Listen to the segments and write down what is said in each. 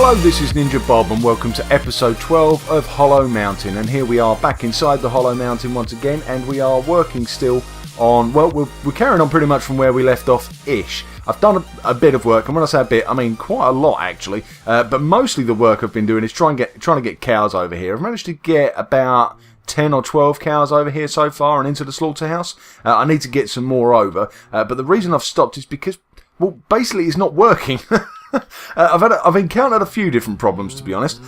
Hello, this is NinjaBob and welcome to episode 12 of Hollow Mountain, and here we are back inside the Hollow Mountain once again, and we are working still on, well, we're carrying on pretty much from where we left off-ish. I've done a bit of work, and when I say a bit, I mean quite a lot actually, but mostly the work I've been doing is trying to get cows over here. I've managed to get about 10 or 12 cows over here so far and into the slaughterhouse. I need to get some more over, but the reason I've stopped is because, well, basically it's not working. I've encountered a few different problems, to be honest.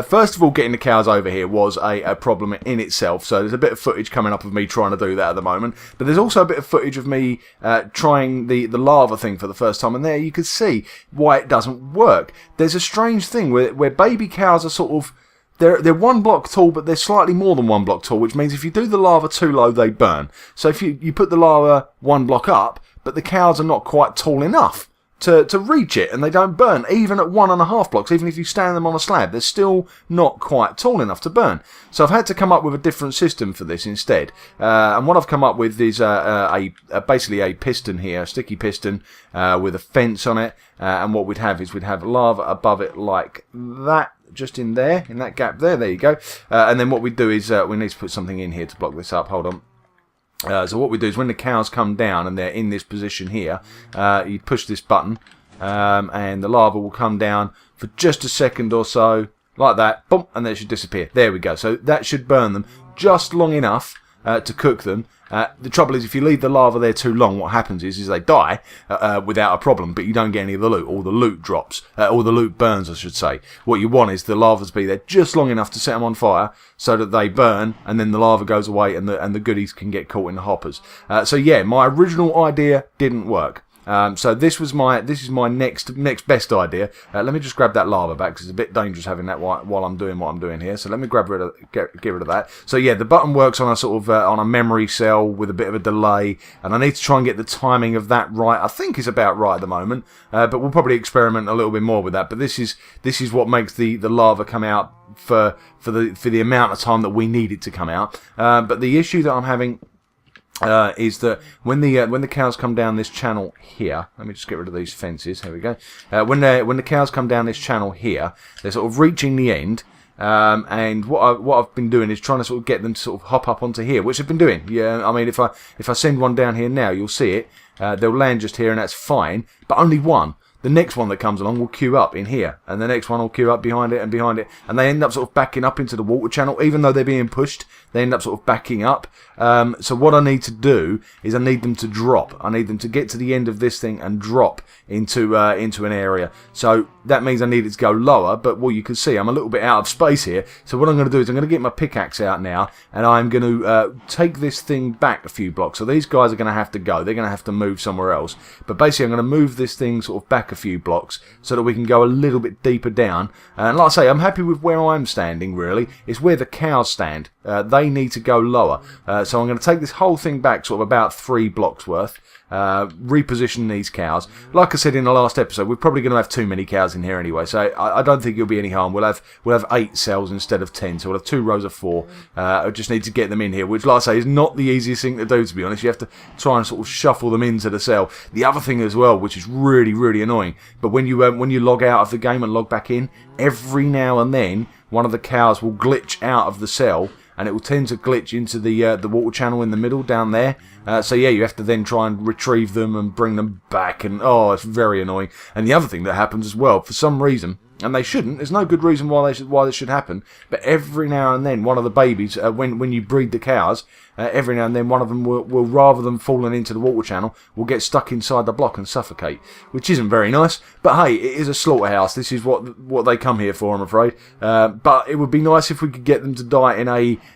First of all, getting the cows over here was a problem in itself, so there's a bit of footage coming up of me trying to do that at the moment, but there's also a bit of footage of me trying the lava thing for the first time, and there you can see why it doesn't work. There's a strange thing where baby cows are sort of, they're one block tall, but they're slightly more than one block tall, which means if you do the lava too low, they burn. So if you put the lava one block up, but the cows are not quite tall enough to reach it, and they don't burn, even at 1.5 blocks. Even if you stand them on a slab, they're still not quite tall enough to burn. So I've had to come up with a different system for this instead, and what I've come up with is basically a piston here, a sticky piston with a fence on it, and what we'd have is we'd have lava above it like that, just in there, in that gap there you go, and then what we do is we need to put something in here to block this up. Hold on. So what we do is when the cows come down and they're in this position here, you push this button and the lava will come down for just a second or so, like that, boom, and then it should disappear. There we go. So that should burn them just long enough to cook them. The trouble is, if you leave the lava there too long, what happens is they die without a problem, but you don't get any of the loot. All the loot drops, or the loot burns, I should say. What you want is the lava to be there just long enough to set them on fire, so that they burn, and then the lava goes away, and the goodies can get caught in the hoppers. So yeah, my original idea didn't work. So this is my next best idea. Let me just grab that lava back, because it's a bit dangerous having that while I'm doing what I'm doing here. So let me get rid of that. So yeah, the button works on a sort of on a memory cell with a bit of a delay, and I need to try and get the timing of that right. I think it's about right at the moment, but we'll probably experiment a little bit more with that. But this is what makes the lava come out for the amount of time that we need it to come out. But the issue that I'm having is that when the cows come down this channel here, let me just get rid of these fences. Here we go. When the cows come down this channel here, they're sort of reaching the end, and what I've been doing is trying to sort of get them to sort of hop up onto here, which I've been doing. Yeah, I mean, if I send one down here now, you'll see it. They'll land just here, and that's fine. But only one. The next one that comes along will queue up in here, and the next one will queue up behind it, and they end up sort of backing up into the water channel. Even though they're being pushed, they end up sort of backing up. So what I need to do is I need them to drop. I need them to get to the end of this thing and drop into an area. So that means I need it to go lower, but well, you can see I'm a little bit out of space here. So what I'm going to do is I'm going to get my pickaxe out now, and I'm going to take this thing back a few blocks. So these guys are going to have to go. They're going to have to move somewhere else. But basically I'm going to move this thing sort of back a few blocks so that we can go a little bit deeper down. And like I say, I'm happy with where I'm standing, really. It's where the cows stand. They need to go lower. So I'm going to take this whole thing back sort of about 3 blocks worth. Reposition these cows. Like I said in the last episode, we're probably going to have too many cows in here anyway, so I don't think it'll be any harm. We'll have 8 cells instead of 10, so we'll have 2 rows of 4. I just need to get them in here, which, like I say, is not the easiest thing to do, to be honest. You have to try and sort of shuffle them into the cell. The other thing as well, which is really, really annoying, but when you log out of the game and log back in, every now and then one of the cows will glitch out of the cell, and it will tend to glitch into the water channel in the middle down there. So yeah, you have to then try and retrieve them and bring them back, and oh, it's very annoying. And the other thing that happens as well, for some reason, and they shouldn't, there's no good reason why this should happen, but every now and then one of the babies, when you breed the cows, every now and then one of them will, rather than falling into the water channel, will get stuck inside the block and suffocate, which isn't very nice. But hey, it is a slaughterhouse. This is what they come here for, I'm afraid. But it would be nice if we could get them to die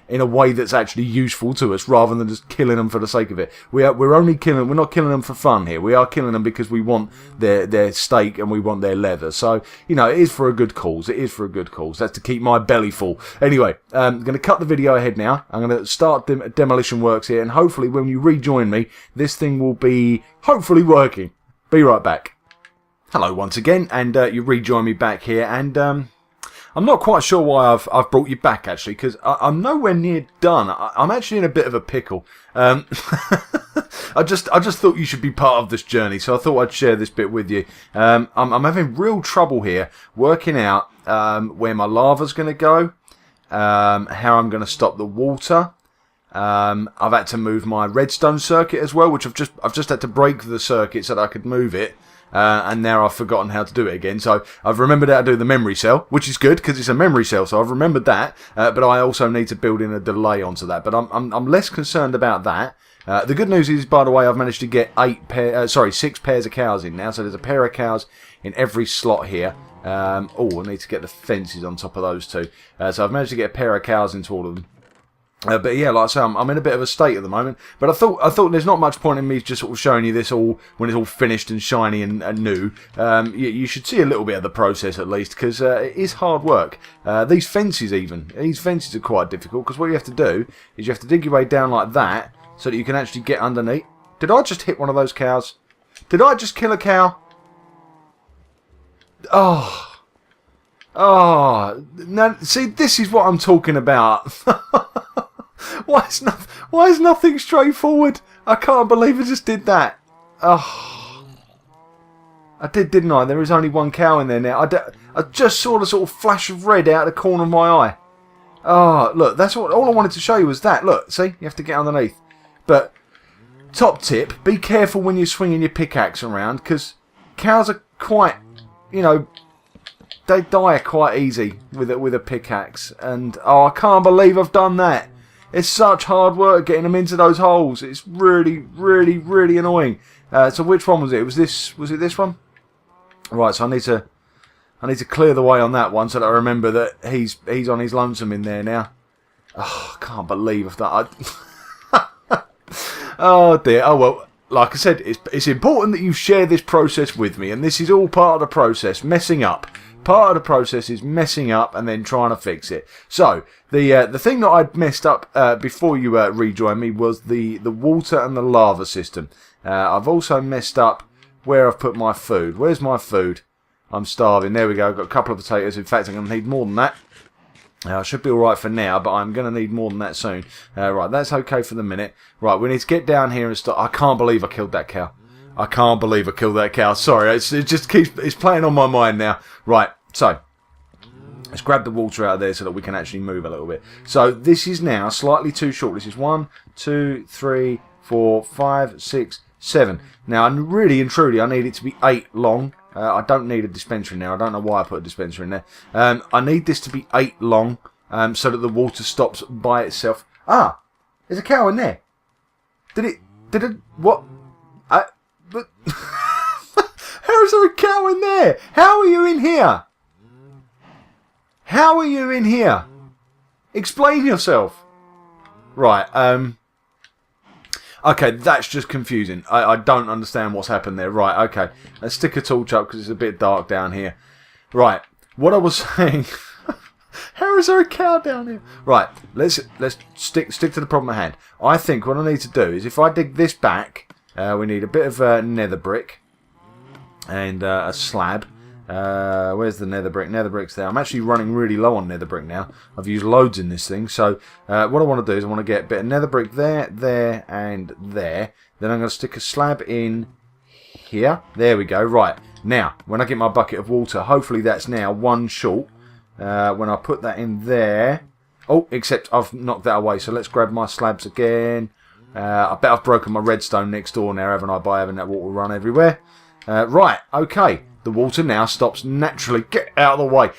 in a way that's actually useful to us, rather than just killing them for the sake of it. We're not killing them for fun here. We are killing them because we want their steak and we want their leather. So, you know, it is for a good cause. It is for a good cause. That's to keep my belly full. Anyway, I'm going to cut the video ahead now. I'm going to start demolition works here, and hopefully when you rejoin me, this thing will be hopefully working. Be right back. Hello once again, and you rejoin me back here, and I'm not quite sure why I've brought you back, actually, because I'm nowhere near done. I'm actually in a bit of a pickle. I just thought you should be part of this journey, so I thought I'd share this bit with you. I'm having real trouble here working out where my lava's going to go, how I'm going to stop the water. I've had to move my redstone circuit as well, which I've just had to break the circuit so that I could move it. And now I've forgotten how to do it again. So I've remembered how to do the memory cell, which is good because it's a memory cell. So I've remembered that. But I also need to build in a delay onto that. But I'm less concerned about that. The good news is, by the way, I've managed to get 6 pairs of cows in now. So there's a pair of cows in every slot here. I need to get the fences on top of those two. So I've managed to get a pair of cows into all of them. But yeah, like I say, I'm in a bit of a state at the moment. But I thought there's not much point in me just sort of showing you this all when it's all finished and shiny and new. You should see a little bit of the process at least, because it is hard work. These fences are quite difficult, because what you have to do is you have to dig your way down like that so that you can actually get underneath. Did I just hit one of those cows? Did I just kill a cow? Oh, now see, this is what I'm talking about. Why is nothing straightforward? I can't believe I just did that. Oh, I did, didn't I? There is only one cow in there now. I just saw the sort of flash of red out of the corner of my eye. Oh, look, that's all I wanted to show you was that. Look, see, you have to get underneath. But top tip: be careful when you're swinging your pickaxe around, because cows are quite, they die quite easy with a pickaxe. And I can't believe I've done that. It's such hard work getting them into those holes. It's really, really, really annoying. So which one was it? Was it this one? Right. So I need to clear the way on that one so that I remember that he's on his lonesome in there now. Oh, I can't believe I've done. Oh dear. Oh well. Like I said, it's important that you share this process with me, and this is all part of the process. Messing up. Part of the process is messing up and then trying to fix it. So the thing that I'd messed up before you rejoined me was the water and the lava system. I've also messed up where I've put my food. Where's my food? I'm starving. There we go. I've got a couple of potatoes. In fact, I'm going to need more than that. I should be alright for now, but I'm going to need more than that soon. Right, that's okay for the minute. Right, we need to get down here and start. I can't believe I killed that cow. I can't believe I killed that cow. Sorry, it's playing on my mind now. Right, so let's grab the water out of there so that we can actually move a little bit. So this is now slightly too short. This is 1, 2, 3, 4, 5, 6, 7. Now, really and truly, I need it to be 8 long. I don't need a dispenser in there. I don't know why I put a dispenser in there. I need this to be 8 long so that the water stops by itself. Ah, there's a cow in there. Did it? What? But how is there a cow in there? How are you in here? How are you in here? Explain yourself. Right, okay, that's just confusing. I don't understand what's happened there. Right, okay. Let's stick a torch up because it's a bit dark down here. Right, what I was saying... How is there a cow down here? Right, let's stick to the problem at hand. I think what I need to do is if I dig this back... we need a bit of nether brick and a slab. Where's the nether brick? Nether brick's there. I'm actually running really low on nether brick now. I've used loads in this thing. So what I want to do is I want to get a bit of nether brick there, and there. Then I'm going to stick a slab in here. There we go. Right. Now, when I get my bucket of water, hopefully that's now 1 short. When I put that in there... Oh, except I've knocked that away. So let's grab my slabs again. I bet I've broken my redstone next door now, haven't I, by having that water run everywhere. Right, okay. The water now stops naturally. Get out of the way.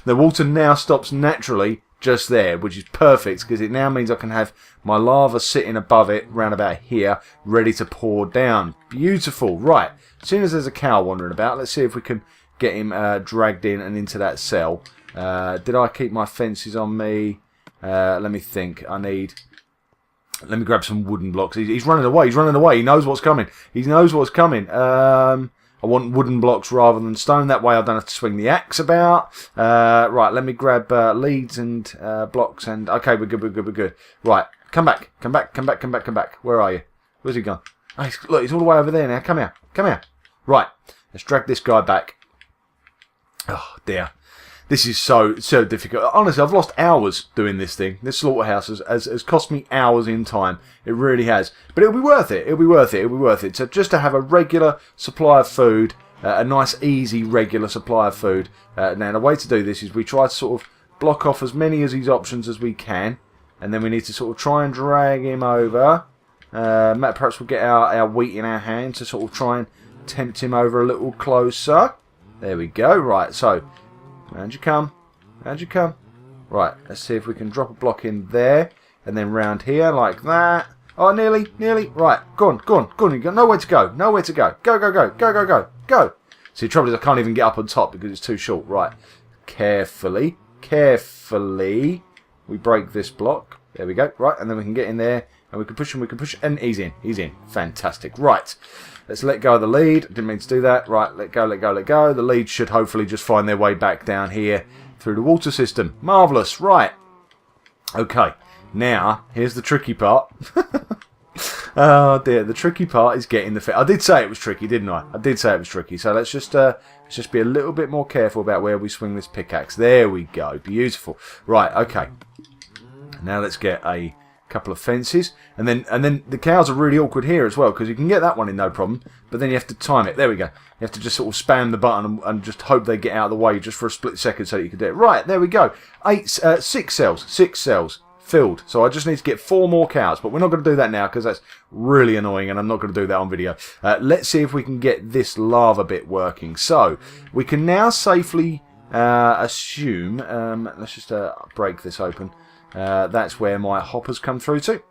The water now stops naturally just there, which is perfect, because it now means I can have my lava sitting above it, round about here, ready to pour down. Beautiful. Right, as soon as there's a cow wandering about, let's see if we can get him dragged in and into that cell. Did I keep my fences on me? Let me think. Let me grab some wooden blocks. He's running away. He's running away. He knows what's coming. He knows what's coming. I want wooden blocks rather than stone. That way I don't have to swing the axe about. Right, let me grab leads and blocks. And okay, we're good. Right, come back. Where are you? Where's he gone? Oh, look, he's all the way over there now. Come here. Right, let's drag this guy back. Oh, dear. This is so difficult. Honestly, I've lost hours doing this thing. This slaughterhouse has cost me hours in time. It really has. But it'll be worth it. It'll be worth it. It'll be worth it. So just to have a regular supply of food, a nice, easy, regular supply of food. Now, the way to do this is we try to sort of block off as many of these options as we can. And then we need to sort of try and drag him over. Perhaps we'll get our wheat in our hand to sort of try and tempt him over a little closer. There we go. Right, so... round you come. Round you come. Right, let's see if we can drop a block in there. And then round here, like that. Oh, nearly, nearly. Right, go on, go on, go on. You've got nowhere to go. Nowhere to go. Go, go, go, go, go, go, go. See, the trouble is I can't even get up on top because it's too short. Right, carefully, carefully. We break this block. There we go. Right, and then we can get in there. And we can push him, and he's in. He's in. Fantastic. Right. Let's let go of the lead. Didn't mean to do that. Right, let go, let go, let go. The lead should hopefully just find their way back down here through the water system. Marvellous. Right. Okay. Now, here's the tricky part. Oh dear. The tricky part is getting the fit. I did say it was tricky, didn't I? I did say it was tricky. So let's just be a little bit more careful about where we swing this pickaxe. There we go. Beautiful. Right, okay. Now let's get a couple of fences, and then the cows are really awkward here as well, because you can get that one in no problem, but then you have to time it. There we go. You have to just sort of spam the button and just hope they get out of the way just for a split second so that you can do it. Right, there we go. 6 cells filled. So I just need to get 4 more cows, but we're not going to do that now because that's really annoying, and I'm not going to do that on video. Let's see if we can get this lava bit working. So we can now safely assume. Let's just break this open. That's where my hoppers come through to.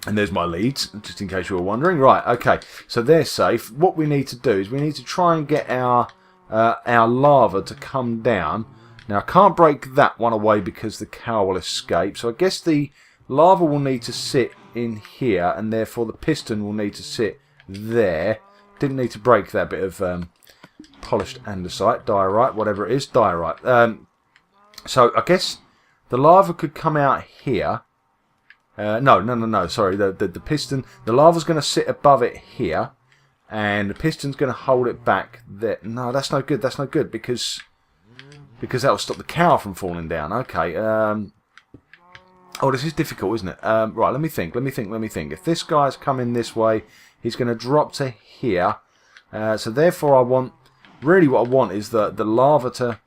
And there's my leads, just in case you were wondering. Right, okay, so they're safe. What we need to do is we need to try and get our lava to come down. Now, I can't break that one away because the cow will escape. So I guess the lava will need to sit in here, and therefore the piston will need to sit there. Didn't need to break that bit of polished andesite, diorite, whatever it is, diorite. So I guess the lava could come out here. No. Sorry, the piston. The lava's going to sit above it here, and the piston's going to hold it back there. No, that's no good. That's no good because that will stop the cow from falling down. Okay. Oh, this is difficult, isn't it? Right. Let me think. If this guy's coming this way, he's going to drop to here. So therefore, I want. Really, what I want is the lava to.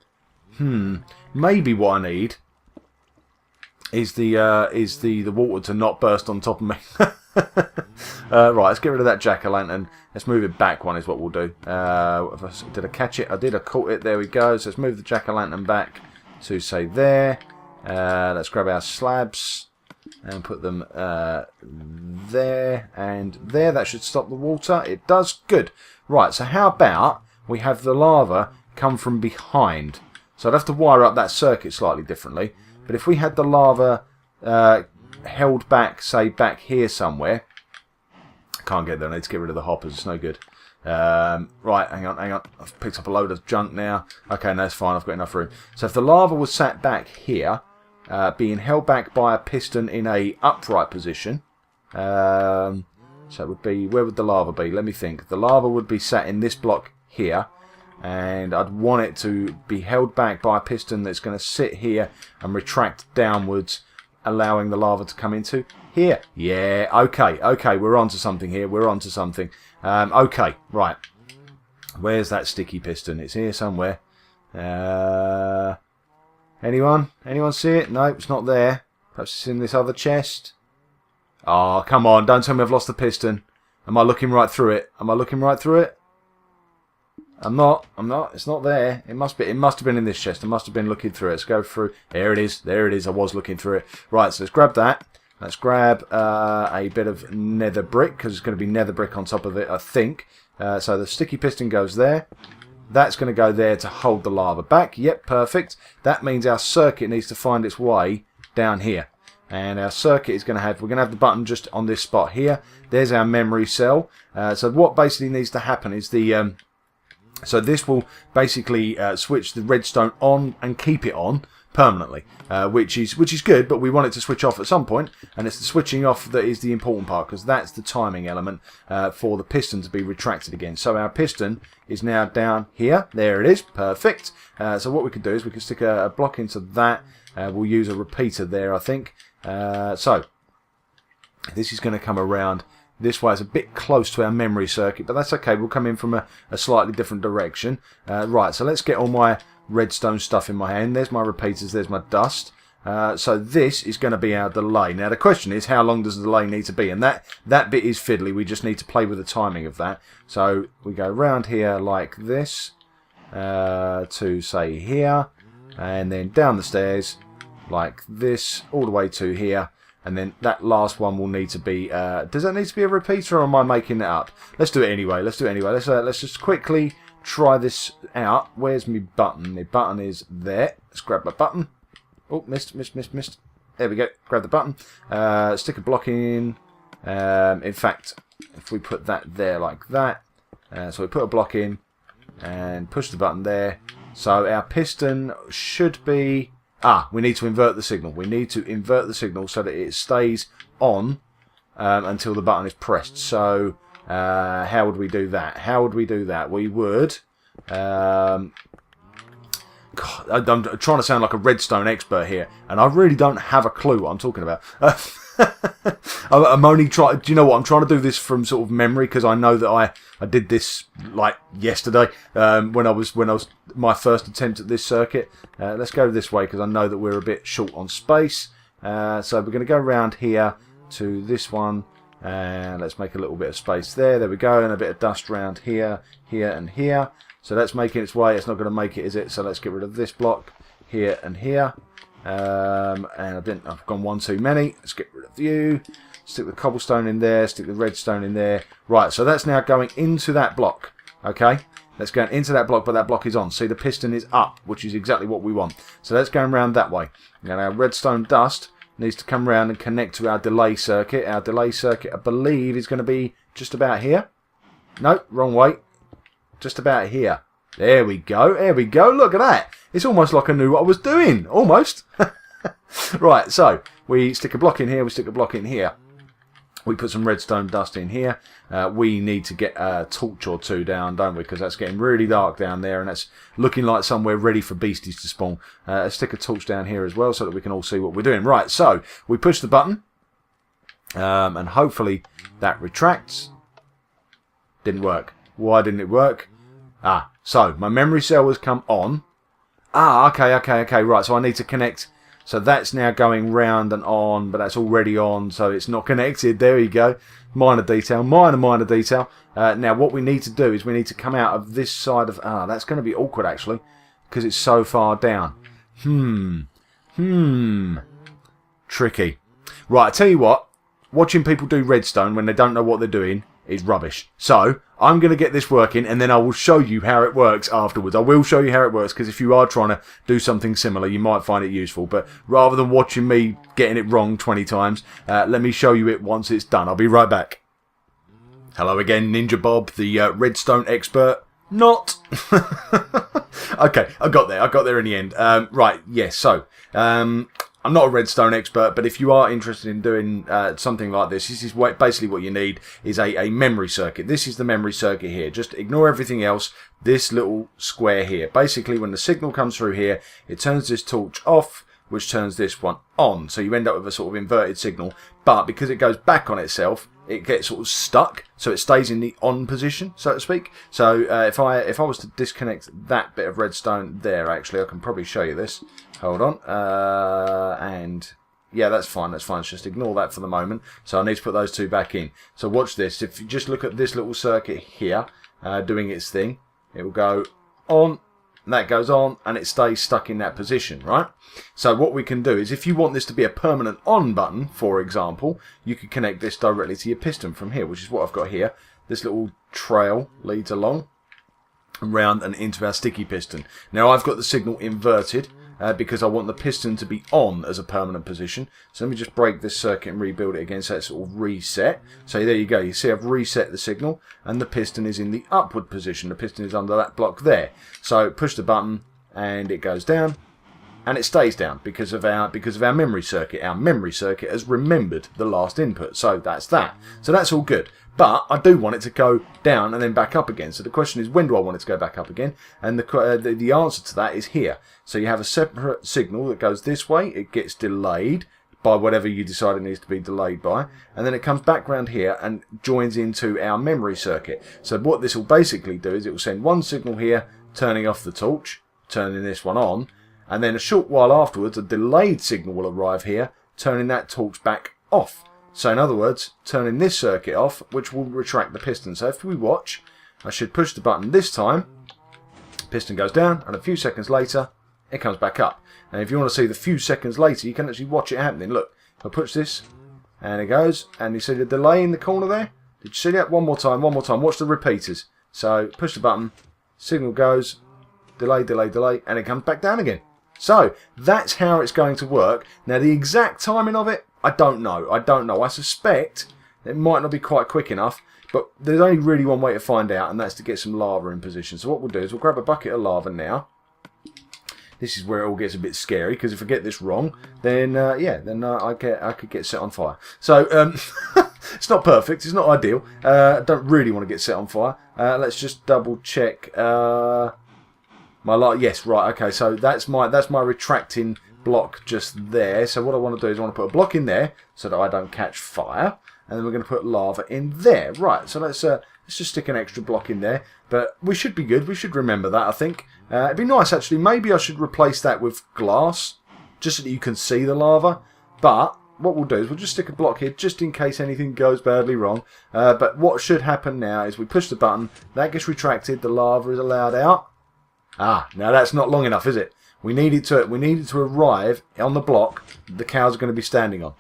Maybe what I need is the water to not burst on top of me. Right, let's get rid of that jack-o'-lantern. Let's move it back one is what we'll do. Did I catch it? I did. I caught it. There we go. So let's move the jack-o'-lantern back to, say, there. Let's grab our slabs and put them there and there. That should stop the water. It does. Good. Right, so how about we have the lava come from behind? So I'd have to wire up that circuit slightly differently. But if we had the lava held back, say, back here somewhere. I can't get there. I need to get rid of the hoppers. It's no good. Right, hang on. I've picked up a load of junk now. Okay, no, that's fine. I've got enough room. So if the lava was sat back here, being held back by a piston in a upright position. So it would be, where would the lava be? Let me think. The lava would be sat in this block here. And I'd want it to be held back by a piston that's going to sit here and retract downwards, allowing the lava to come into here. Yeah, okay, we're on to something here. We're on to something. Okay, right. Where's that sticky piston? It's here somewhere. Anyone? Anyone see it? No, it's not there. Perhaps it's in this other chest. Oh, come on. Don't tell me I've lost the piston. Am I looking right through it? Am I looking right through it? I'm not. It's not there. It must be. It must have been in this chest. I must have been looking through it. Let's go through. There it is. There it is. I was looking through it. Right, so let's grab that. Let's grab a bit of nether brick, because it's going to be nether brick on top of it, I think. So the sticky piston goes there. That's going to go there to hold the lava back. Yep, perfect. That means our circuit needs to find its way down here. And our circuit is going to have, we're going to have the button just on this spot here. There's our memory cell. So what basically needs to happen is so this will basically switch the redstone on and keep it on. permanently, which is good, but we want it to switch off at some point, and it's the switching off that is the important part, because that's the timing element for the piston to be retracted again. So our piston is now down here. There it is. Perfect. So what we can do is we can stick a block into that. We'll use a repeater there, I think. So this is going to come around this way. It's a bit close to our memory circuit, but that's okay. We'll come in from a slightly different direction. Right, so let's get all my redstone stuff in my hand. There's my repeaters, there's my dust. So this is going to be our delay. Now the question is, how long does the delay need to be? And that bit is fiddly. We just need to play with the timing of that. So we go round here like this to say here, and then down the stairs like this all the way to here. And then that last one will need to be... does that need to be a repeater, or am I making that up? Let's do it anyway. Let's just quickly try this out. Where's my button? The button is there. Let's grab my button. Oh, missed. There we go. Grab the button. Stick a block in. In fact, if we put that there like that. So we put a block in and push the button there. So our piston should be... we need to invert the signal. We need to invert the signal so that it stays on until the button is pressed. So how would we do that? We would... God, I'm trying to sound like a redstone expert here, and I really don't have a clue what I'm talking about. I'm only trying... Do you know what? I'm trying to do this from sort of memory, because I know that I did this like yesterday when I was my first attempt at this circuit. Let's go this way, because I know that we're a bit short on space. So we're going to go around here to this one, and let's make a little bit of space there. There we go, and a bit of dust around here, here, and here. So that's making its way. It's not going to make it, is it? So let's get rid of this block here and here. And I've gone one too many. Let's get rid of you. Stick the cobblestone in there. Stick the redstone in there. Right, so that's now going into that block. Okay, that's going into that block, but that block is on. See, the piston is up, which is exactly what we want. So that's going around that way. Now our redstone dust needs to come around and connect to our delay circuit. Our delay circuit, I believe, is going to be just about here. No, wrong way. Just about here. There we go. There we go. Look at that. It's almost like I knew what I was doing. Almost. Right, so we stick a block in here. We stick a block in here. We put some redstone dust in here. We need to get a torch or two down, don't we? Because that's getting really dark down there, and that's looking like somewhere ready for beasties to spawn. Let's stick a torch down here as well so that we can all see what we're doing. Right, so we push the button, and hopefully that retracts. Didn't work. Why didn't it work? So my memory cell has come on. Okay, right, so I need to connect. So that's now going round and on, but that's already on, so it's not connected. There you go. Minor detail, minor detail. Now what we need to do is we need to come out of this side of... that's going to be awkward, actually, because it's so far down. Tricky. Right, I tell you what, watching people do redstone when they don't know what they're doing is rubbish. So I'm going to get this working, and then I will show you how it works afterwards. I will show you how it works, because if you are trying to do something similar, you might find it useful. But rather than watching me getting it wrong 20 times, let me show you it once it's done. I'll be right back. Hello again, NinjaBob, the redstone expert. Not. Okay, I got there in the end. Right, yes, so... I'm not a redstone expert, but if you are interested in doing something like this, this is basically what you need is a memory circuit. This is the memory circuit here. Just ignore everything else. This little square here. Basically, when the signal comes through here, it turns this torch off, which turns this one on. So you end up with a sort of inverted signal. But because it goes back on itself, it gets sort of stuck, so it stays in the on position, so to speak. So if I was to disconnect that bit of redstone there, actually, I can probably show you this. Hold on, and yeah, that's fine. Let's just ignore that for the moment. So I need to put those two back in. So watch this. If you just look at this little circuit here, doing its thing, it will go on. And that goes on, and it stays stuck in that position, right? So what we can do is, if you want this to be a permanent on button, for example, you could connect this directly to your piston from here, which is what I've got here. This little trail leads along, around and into our sticky piston. Now I've got the signal inverted, because I want the piston to be on as a permanent position. So let me just break this circuit and rebuild it again so it's sort of reset. So there you go. You see I've reset the signal and the piston is in the upward position. The piston is under that block there. So push the button and it goes down. and it stays down because of our memory circuit. Our memory circuit has remembered the last input, so that's that. So that's all good. But I do want it to go down and then back up again. So the question is, when do I want it to go back up again? And the answer to that is here. So you have a separate signal that goes this way. It gets delayed by whatever you decide it needs to be delayed by, and then it comes back round here and joins into our memory circuit. So what this will basically do is it will send one signal here, turning off the torch, turning this one on, and then a short while afterwards a delayed signal will arrive here, turning that torch back off. So in other words, turning this circuit off, which will retract the piston. So if we watch, I should push the button this time, piston goes down, and a few seconds later it comes back up. And if you want to see the few seconds later, you can actually watch it happening. Look, if I push this, and it goes, and you see the delay in the corner there? Did you see that? One more time, one more time. Watch the repeaters. So, push the button, signal goes, delay, delay, delay, and it comes back down again. So, that's how it's going to work. Now, the exact timing of it, I don't know. I don't know. I suspect it might not be quite quick enough, but there's only really one way to find out, and that's to get some lava in position. So what we'll do is we'll grab a bucket of lava now. This is where it all gets a bit scary, because if I get this wrong, then I could get set on fire. So it's not perfect, it's not ideal. I don't really want to get set on fire. Let's just double check my light. Yes, right, okay. So that's my retracting block just there. So what I want to do is I want to put a block in there so that I don't catch fire, and then we're going to put lava in there. Right. So let's just stick an extra block in there. But we should be good. We should remember that, I think. It'd be nice, actually. Maybe I should replace that with glass, just so that you can see the lava. But what we'll do is we'll just stick a block here, just in case anything goes badly wrong. But what should happen now is we push the button, that gets retracted, the lava is allowed out. Ah, now that's not long enough, is it? We need it to arrive on the block the cows are going to be standing on.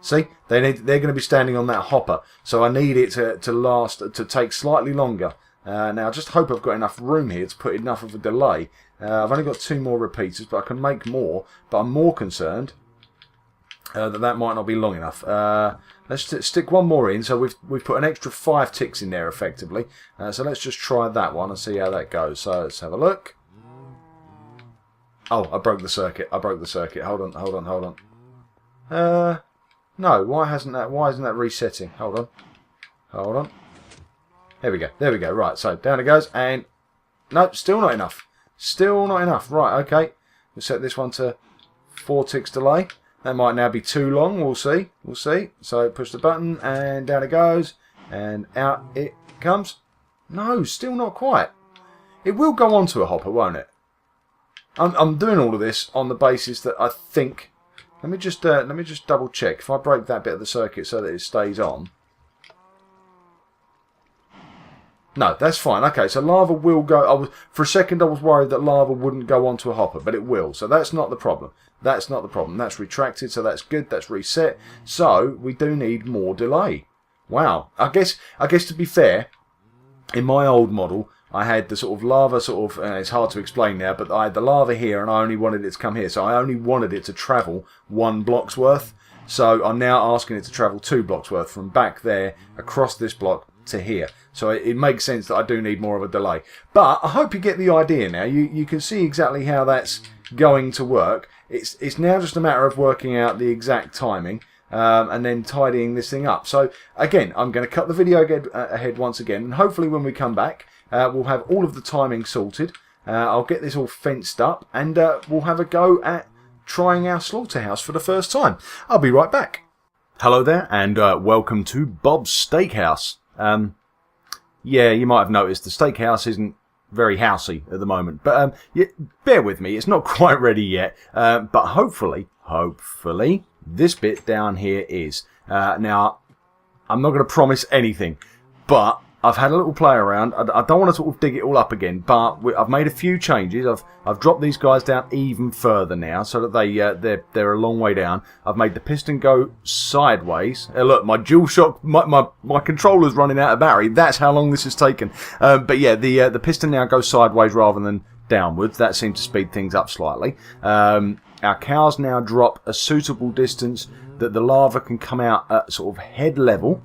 See, they're going to be standing on that hopper, so I need it to take slightly longer. Now, I just hope I've got enough room here to put enough of a delay. I've only got 2 more repeaters, but I can make more. But I'm more concerned that might not be long enough. Let's stick one more in. So we've put an extra 5 ticks in there effectively. So let's just try that one and see how that goes. So let's have a look. Oh, I broke the circuit. Hold on. No, why isn't that resetting? Hold on. There we go. Right, so down it goes, and no, still not enough. Right, okay. We'll set this one to 4 ticks delay. That might now be too long. We'll see. So push the button, and down it goes, and out it comes. No, still not quite. It will go onto a hopper, won't it? I'm doing all of this on the basis that I think. Let me just double check. If I break that bit of the circuit so that it stays on. No, that's fine. Okay, so lava will go. For a second I was worried that lava wouldn't go onto a hopper, but it will. So that's not the problem. That's retracted, so that's good. That's reset. So we do need more delay. Wow. I guess to be fair, in my old model, I had the sort of lava it's hard to explain now, but I had the lava here and I only wanted it to come here. So I only wanted it to travel 1 block's worth. So I'm now asking it to travel 2 blocks worth from back there across this block to here. So it makes sense that I do need more of a delay. But I hope you get the idea now. You can see exactly how that's going to work. It's now just a matter of working out the exact timing and then tidying this thing up. So again, I'm going to cut the video ahead once again, and hopefully when we come back, we'll have all of the timing sorted. I'll get this all fenced up, and we'll have a go at trying our slaughterhouse for the first time. I'll be right back. Hello there, and welcome to Bob's Steakhouse. Yeah, you might have noticed the steakhouse isn't very housey at the moment, but bear with me, it's not quite ready yet, but hopefully, this bit down here is. Now, I'm not going to promise anything, but I've had a little play around. I don't want to sort of dig it all up again, but I've made a few changes. I've dropped these guys down even further now, so that they're a long way down. I've made the piston go sideways. Look, my DualShock, my controller's running out of battery. That's how long this has taken. But yeah, the piston now goes sideways rather than downwards. That seems to speed things up slightly. Our cows now drop a suitable distance that the lava can come out at sort of head level.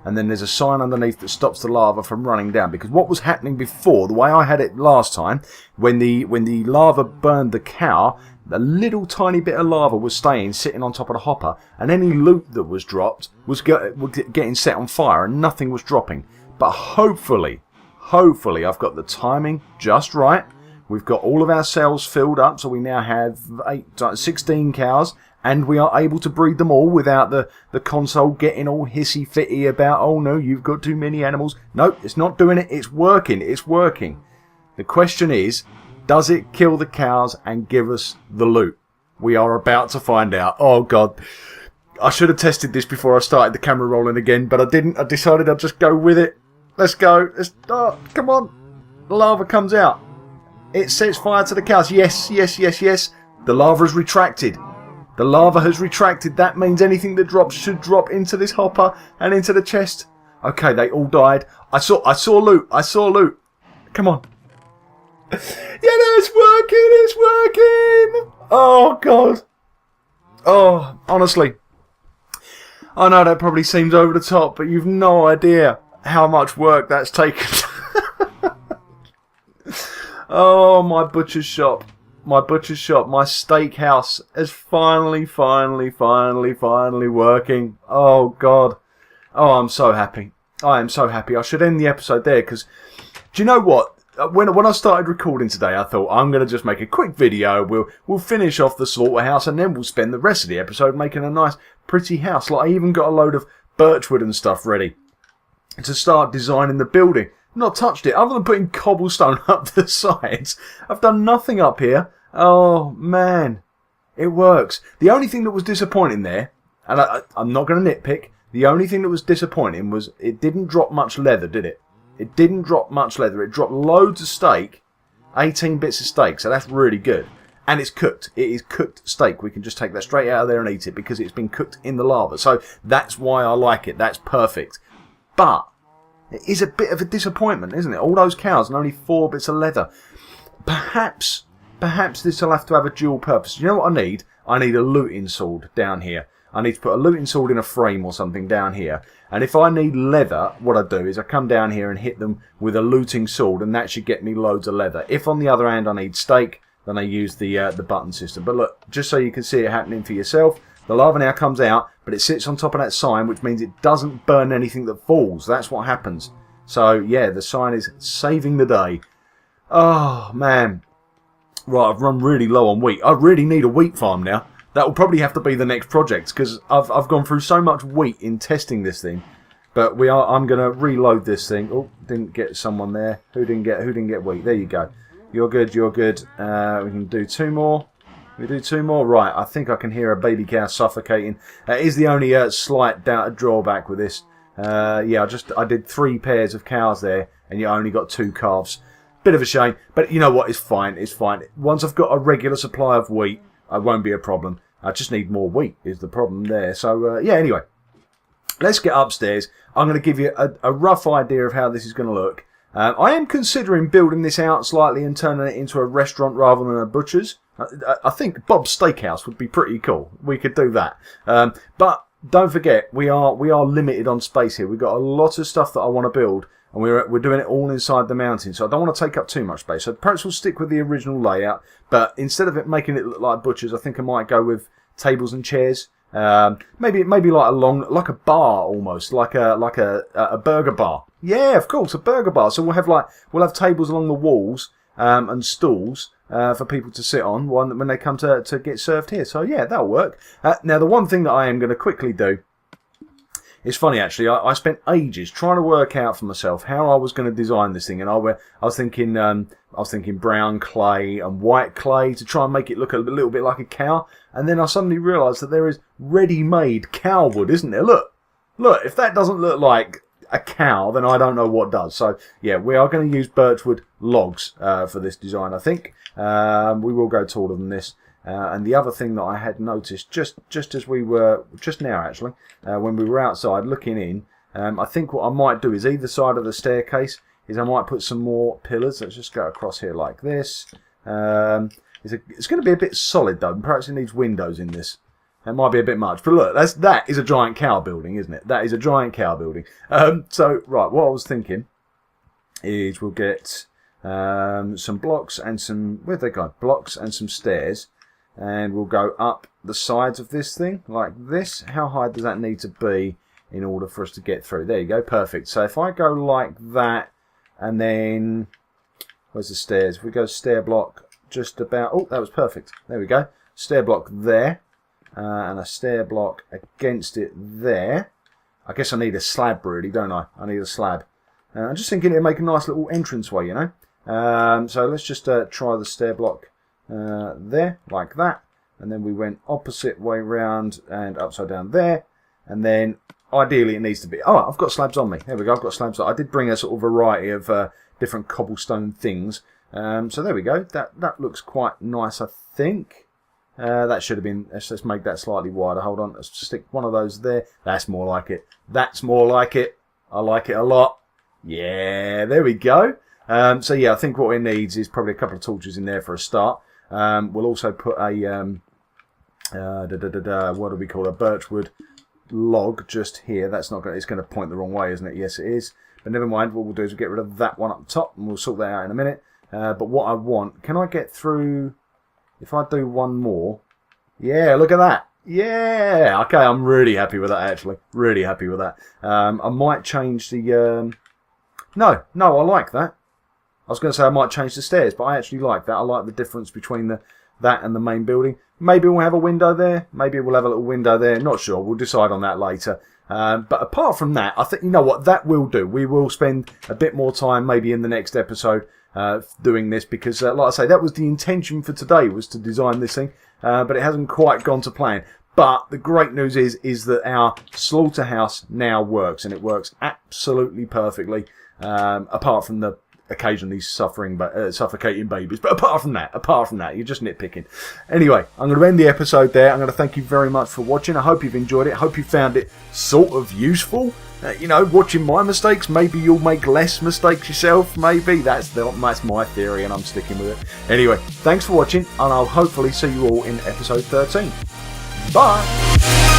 and then there's a sign underneath that stops the lava from running down. Because what was happening before, the way I had it last time, when the lava burned the cow, a little tiny bit of lava was sitting on top of the hopper, and any loot that was dropped was getting set on fire, and nothing was dropping. But hopefully I've got the timing just right. We've got all of our cells filled up, so we now have 16 cows, and we are able to breed them all without the console getting all hissy-fitty about, oh no, you've got too many animals. Nope, it's not doing it. It's working. It's working. The question is, does it kill the cows and give us the loot? We are about to find out. Oh God. I should have tested this before I started the camera rolling again, but I didn't. I decided I'd just go with it. Let's go. Come on. The lava comes out. It sets fire to the cows. Yes. The lava has retracted. The lava has retracted. That means anything that drops should drop into this hopper and into the chest. Okay, they all died. I saw loot. Come on. Yeah, no, it's working. Oh, God. Oh, honestly. I know that probably seems over the top, but you've no idea how much work that's taken. Oh, my butcher's shop. My steakhouse is finally working. Oh, God. Oh, I'm so happy. I am so happy. I should end the episode there, because do you know what? When I started recording today, I thought I'm going to just make a quick video. We'll finish off the slaughterhouse, and then we'll spend the rest of the episode making a nice, pretty house. Like, I even got a load of birchwood and stuff ready to start designing the building. Not touched it, other than putting cobblestone up the sides. I've done nothing up here. Oh, man. It works. The only thing that was disappointing there, and I'm not going to nitpick, the only thing that was disappointing was it didn't drop much leather, did it? It didn't drop much leather. It dropped loads of steak, 18 bits of steak, so that's really good. And it's cooked. It is cooked steak. We can just take that straight out of there and eat it because it's been cooked in the lava. So that's why I like it. That's perfect. But it is a bit of a disappointment, isn't it? All those cows and only 4 bits of leather. Perhaps this will have to have a dual purpose. You know what I need? I need a looting sword down here. I need to put a looting sword in a frame or something down here. And if I need leather, what I do is I come down here and hit them with a looting sword, and that should get me loads of leather. If on the other hand I need steak, then I use the button system. But look, just so you can see it happening for yourself, the lava now comes out, but it sits on top of that sign, which means it doesn't burn anything that falls. That's what happens. So yeah, the sign is saving the day. Oh man. Right, I've run really low on wheat. I really need a wheat farm now. That will probably have to be the next project, because I've gone through so much wheat in testing this thing. But I'm going to reload this thing. Oh, didn't get someone there. Who didn't get wheat? There you go. You're good. We can do 2 more. We do 2 more. Right, I think I can hear a baby cow suffocating. That is the only slight drawback with this. Yeah, I did 3 pairs of cows there, and you only got 2 calves. Bit of a shame, but you know what? It's fine. It's fine. Once I've got a regular supply of wheat, it won't be a problem. I just need more wheat is the problem there. So, yeah, anyway. Let's get upstairs. I'm going to give you a rough idea of how this is going to look. I am considering building this out slightly and turning it into a restaurant rather than a butcher's. I think Bob's Steakhouse would be pretty cool. We could do that. But don't forget, we are limited on space here. We've got a lot of stuff that I want to build, and we're doing it all inside the mountain, so I don't want to take up too much space. So perhaps we'll stick with the original layout, but instead of it making it look like butchers, I think I might go with tables and chairs. Maybe like a bar almost, like a burger bar. Yeah, of course, a burger bar. So we'll have tables along the walls and stools for people to sit on when they come to get served here. So yeah, that'll work. Now the one thing that I am going to quickly do. It's funny actually. I spent ages trying to work out for myself how I was going to design this thing, and I was thinking brown clay and white clay to try and make it look a little bit like a cow. And then I suddenly realised that there is ready-made cow wood, isn't there? Look, if that doesn't look like a cow, then I don't know what does. So yeah, we are going to use birchwood logs for this design. I think we will go taller than this. And the other thing that I had noticed just as we were just now actually when we were outside looking in, I think what I might do is either side of the staircase is I might put some more pillars. Let's just go across here like this. It's going to be a bit solid though. Perhaps it needs windows in this. That might be a bit much. But look, that is a giant cow building, isn't it? That is a giant cow building. So, right, what I was thinking is we'll get some blocks and some... Where'd they go? Blocks and some stairs. And we'll go up the sides of this thing like this. How high does that need to be in order for us to get through? There you go, perfect. So if I go like that, and then... Where's the stairs? If we go stair block just about... Oh, that was perfect. There we go. Stair block there. And a stair block against it there. I guess I need a slab really, don't I? I need a slab. I'm just thinking it'd make a nice little entranceway, you know. So let's just try the stair block there, like that. And then we went opposite way round and upside down there. And then ideally it needs to be... Oh, I've got slabs on me. There we go, I've got slabs on. I did bring a sort of variety of different cobblestone things. So there we go. That looks quite nice, I think. That should have been... Let's make that slightly wider. Hold on. Let's stick one of those there. That's more like it. That's more like it. I like it a lot. Yeah, there we go. So yeah, I think what it needs is probably a couple of torches in there for a start. We'll also put a... what do we call it? A birchwood log just here. That's not going. It's going to point the wrong way, isn't it? Yes, it is. But never mind. What we'll do is we'll get rid of that one up top, and we'll sort that out in a minute. But what I want... Can I get through... If I do one more, yeah, look at that. Yeah, okay, I'm really happy with that, actually. Really happy with that. I might change the... No, I like that. I was going to say I might change the stairs, but I actually like that. I like the difference between that and the main building. Maybe we'll have a window there. Maybe we'll have a little window there. Not sure. We'll decide on that later. But apart from that, I think, you know what, that will do. We will spend a bit more time maybe in the next episode doing this because, like I say, that was the intention for today, was to design this thing, but it hasn't quite gone to plan. But the great news is that our slaughterhouse now works, and it works absolutely perfectly, apart from the occasionally suffocating babies. But apart from that, you're just nitpicking. Anyway, I'm going to end the episode there. I'm going to thank you very much for watching. I hope you've enjoyed it. I hope you found it sort of useful. You know, watching my mistakes, maybe you'll make less mistakes yourself. Maybe that's my theory, and I'm sticking with it. Anyway, thanks for watching, and I'll hopefully see you all in episode 13. Bye.